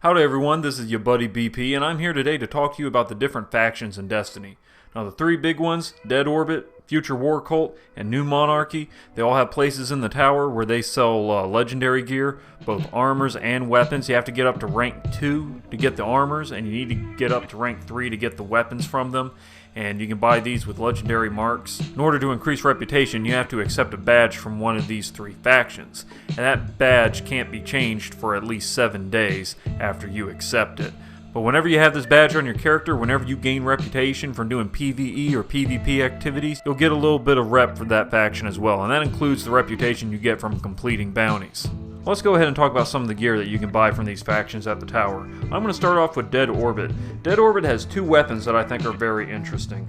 Howdy everyone, this is your buddy BP, and I'm here today to talk to you about the different factions in Destiny. Now the three big ones, Dead Orbit, Future War Cult, and New Monarchy, they all have places in the tower where they sell legendary gear, both armors and weapons. You have to get up to rank 2 to get the armors, and you need to get up to rank 3 to get the weapons from them. And you can buy these with legendary marks. In order to increase reputation, you have to accept a badge from one of these three factions. And that badge can't be changed for at least 7 days after you accept it. But whenever you have this badge on your character, whenever you gain reputation from doing PvE or PvP activities, you'll get a little bit of rep for that faction as well. And that includes the reputation you get from completing bounties. Let's go ahead and talk about some of the gear that you can buy from these factions at the tower. I'm going to start off with Dead Orbit. Dead Orbit has two weapons that I think are very interesting.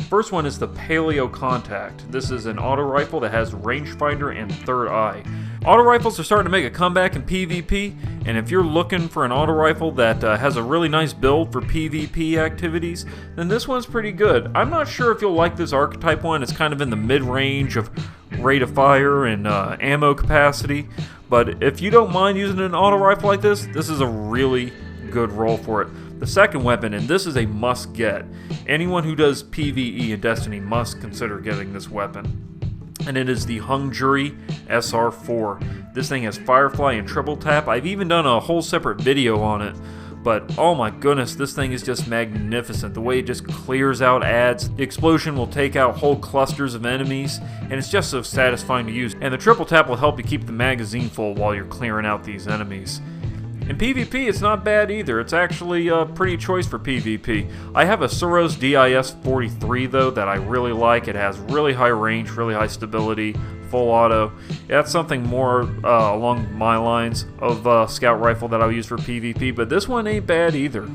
First one is the Paleo Contact. This is an auto rifle that has rangefinder and third eye. Auto rifles are starting to make a comeback in PvP, and if you're looking for an auto rifle that has a really nice build for PvP activities, then this one's pretty good. I'm not sure if you'll like this archetype one. It's kind of in the mid-range of rate of fire and ammo capacity, but if you don't mind using an auto rifle like this is a really good role for it. The second weapon, and this is a must get. Anyone who does PvE in Destiny must consider getting this weapon. And it is the Hung Jury SR4. This thing has Firefly and Triple Tap. I've even done a whole separate video on it. But oh my goodness, this thing is just magnificent. The way it just clears out ads. The explosion will take out whole clusters of enemies, and it's just so satisfying to use. And the Triple Tap will help you keep the magazine full while you're clearing out these enemies. In PvP, it's not bad either. It's actually a pretty choice for PvP. I have a Suros DIS-43 though that I really like. It has really high range, really high stability, full auto. That's something more along my lines of scout rifle that I'll use for PvP, but this one ain't bad either.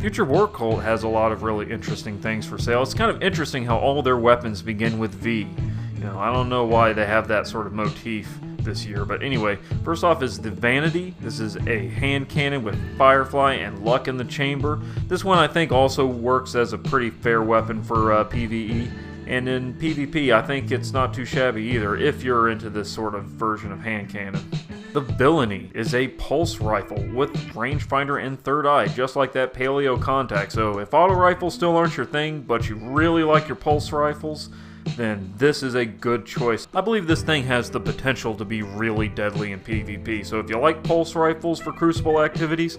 Future War Cult has a lot of really interesting things for sale. It's kind of interesting how all their weapons begin with V. You know, I don't know why they have that sort of motif this year, but anyway, first off is the Vanity. This is a hand cannon with Firefly and Luck in the chamber. This one I think also works as a pretty fair weapon for PvE, and in PvP I think it's not too shabby either if you're into this sort of version of hand cannon. The Villainy is a pulse rifle with rangefinder and third eye, just like that Paleo Contact. So if auto rifles still aren't your thing, but you really like your pulse rifles, then this is a good choice. I believe this thing has the potential to be really deadly in PvP, so if you like pulse rifles for Crucible activities,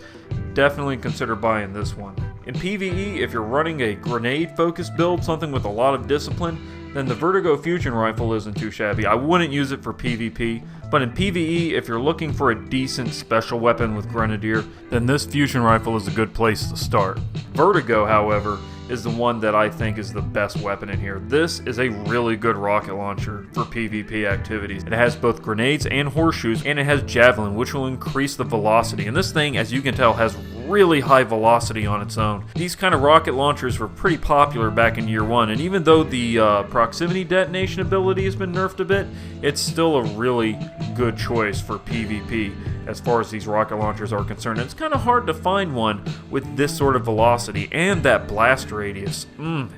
definitely consider buying this one. In PvE, if you're running a grenade-focused build, something with a lot of discipline, then the Vertigo Fusion Rifle isn't too shabby. I wouldn't use it for PvP, but in PvE, if you're looking for a decent special weapon with Grenadier, then this Fusion Rifle is a good place to start. Vertigo, however, is the one that I think is the best weapon in here. This is a really good rocket launcher for PvP activities. It has both grenades and horseshoes, and it has javelin, which will increase the velocity. And this thing, as you can tell, has really high velocity on its own. These kind of rocket launchers were pretty popular back in year 1, and even though the proximity detonation ability has been nerfed a bit, it's still a really good choice for PvP as far as these rocket launchers are concerned. And it's kind of hard to find one with this sort of velocity and that blast radius.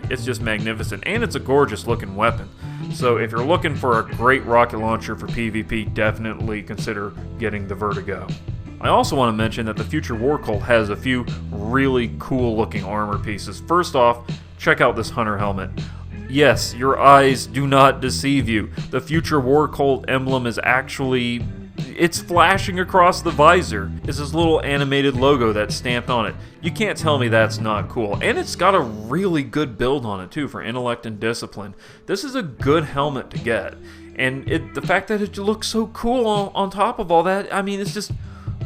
It's just magnificent, and it's a gorgeous looking weapon. So if you're looking for a great rocket launcher for PvP, definitely consider getting the Vertigo. I also want to mention that the Future War Cult has a few really cool looking armor pieces. First off, check out this Hunter helmet. Yes, your eyes do not deceive you. The Future War Cult emblem is actually, it's flashing across the visor. It's this little animated logo that's stamped on it. You can't tell me that's not cool. And it's got a really good build on it too for intellect and discipline. This is a good helmet to get. And the fact that it looks so cool on top of all that, I mean, it's just,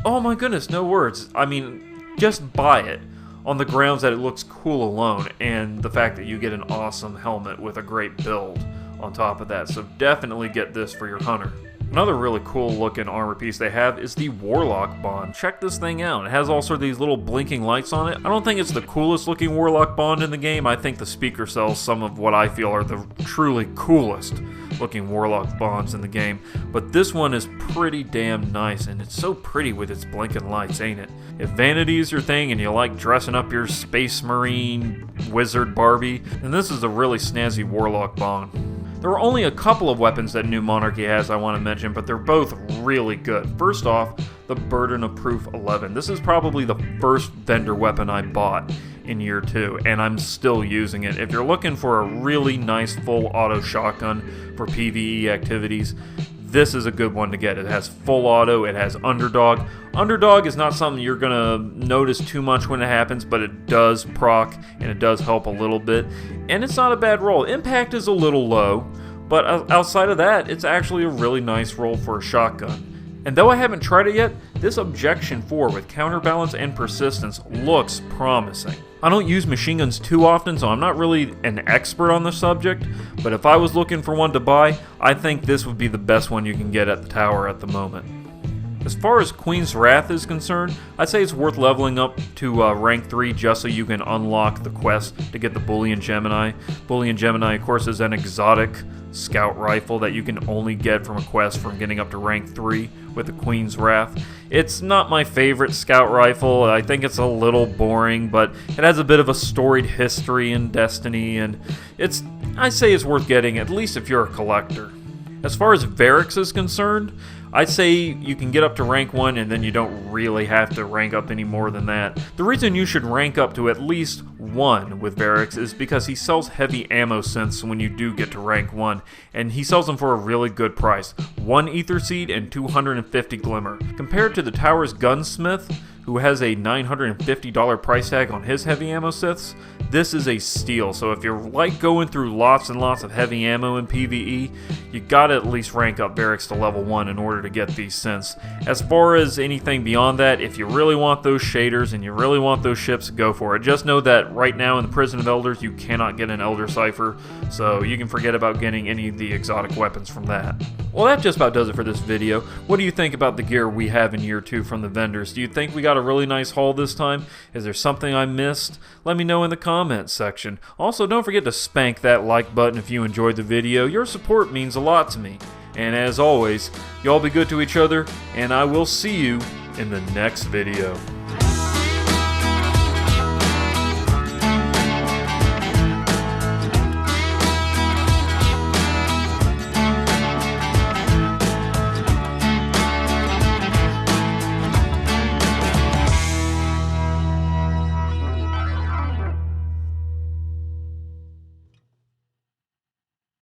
oh my goodness, no words. I mean, just buy it on the grounds that it looks cool alone, and the fact that you get an awesome helmet with a great build on top of that. So definitely get this for your hunter. Another really cool looking armor piece they have is the Warlock Bond. Check this thing out. It has also these little blinking lights on it. I don't think it's the coolest looking Warlock Bond in the game. I think the speaker sells some of what I feel are the truly coolest looking Warlock Bonds in the game. But this one is pretty damn nice, and it's so pretty with its blinking lights, ain't it? If vanity is your thing and you like dressing up your Space Marine Wizard Barbie, then this is a really snazzy Warlock Bond. There are only a couple of weapons that New Monarchy has I want to mention, but they're both really good. First off, the Burden of Proof 11. This is probably the first vendor weapon I bought in year 2, and I'm still using it. If you're looking for a really nice full auto shotgun for PvE activities, this is a good one to get. It has full auto, it has underdog. Underdog is not something you're gonna notice too much when it happens, but it does proc and it does help a little bit. And it's not a bad roll. Impact is a little low, but outside of that, it's actually a really nice roll for a shotgun. And though I haven't tried it yet, this Objection 4 with counterbalance and persistence looks promising. I don't use machine guns too often, so I'm not really an expert on the subject, but if I was looking for one to buy, I think this would be the best one you can get at the tower at the moment. As far as Queen's Wrath is concerned, I'd say it's worth leveling up to rank 3 just so you can unlock the quest to get the Bullion Gemini. Bullion Gemini, of course, is an exotic scout rifle that you can only get from a quest from getting up to rank 3 with the Queen's Wrath. It's not my favorite scout rifle. I think it's a little boring, but it has a bit of a storied history in Destiny, and I say it's worth getting, at least if you're a collector. As far as Varix is concerned, I'd say you can get up to rank 1 and then you don't really have to rank up any more than that. The reason you should rank up to at least 1 with Varix is because he sells heavy ammo synths when you do get to rank 1, and he sells them for a really good price. 1 Ether Seed and 250 Glimmer. Compared to the Tower's Gunsmith, who has a $950 price tag on his heavy ammo synths, this is a steal. So if you're like going through lots and lots of heavy ammo in PvE, you gotta at least rank up Varix to level 1 in order to get these synths. As far as anything beyond that, if you really want those shaders and you really want those ships, go for it. Just know that right now in the Prison of Elders, you cannot get an Elder Cipher, so you can forget about getting any of the exotic weapons from that. Well, that just about does it for this video. What do you think about the gear we have in year 2 from the vendors? Do you think we got a really nice haul this time? Is there something I missed? Let me know in the comments section. Also, don't forget to spank that like button if you enjoyed the video. Your support means a lot to me. And as always, y'all be good to each other, and I will see you in the next video.